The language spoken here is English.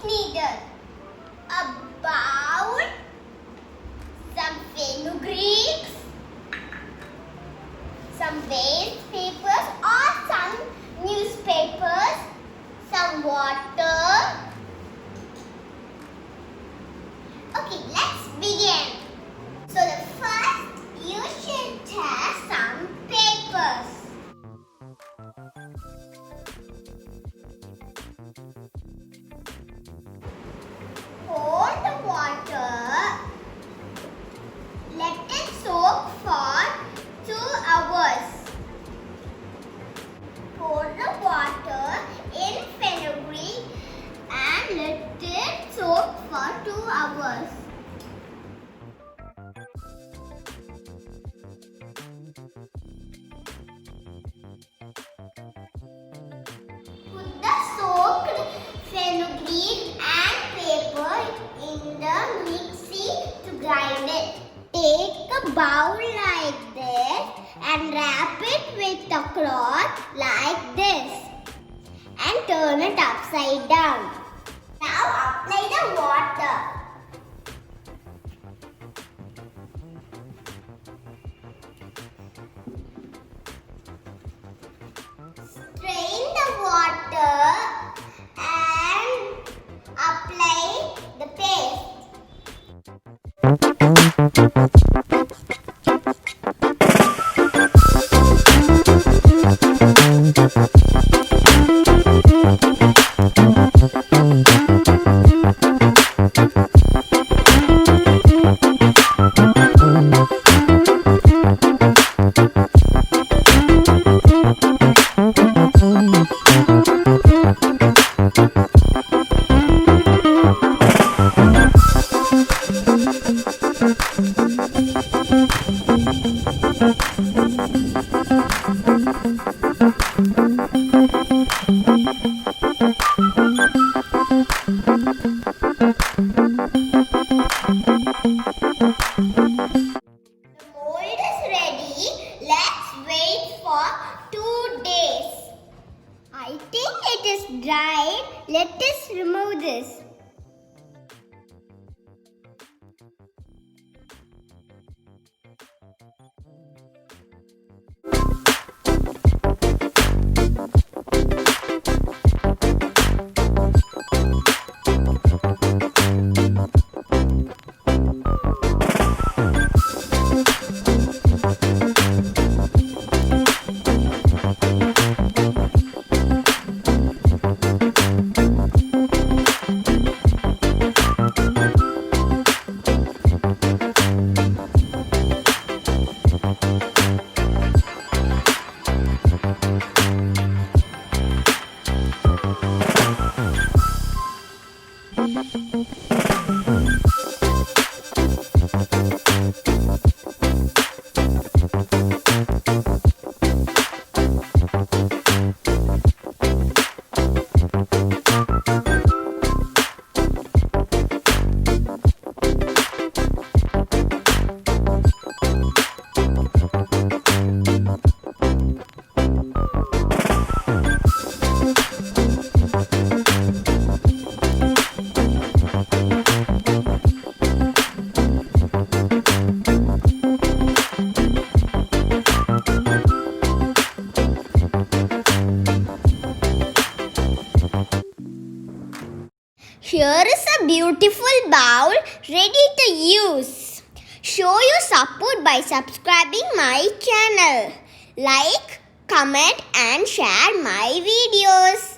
needed: a bowl, some fenugreeks, some waste papers or some newspapers, some water. Okay, let's begin. So the first, you should tear some papers. Pour the water. Let it soak for 2 hours. Pour the water in fenugreek and let it soak for 2 hours. Put the soaked fenugreek and paper in the mixie to grind it. Take a bowl like this and wrap it with a cloth like this and turn it upside down. Now apply the water. Strain the water and apply the paste. I think it is dried. Let us remove this. Here is a beautiful bowl ready to use. Show your support by subscribing my channel. Like, comment and share my videos.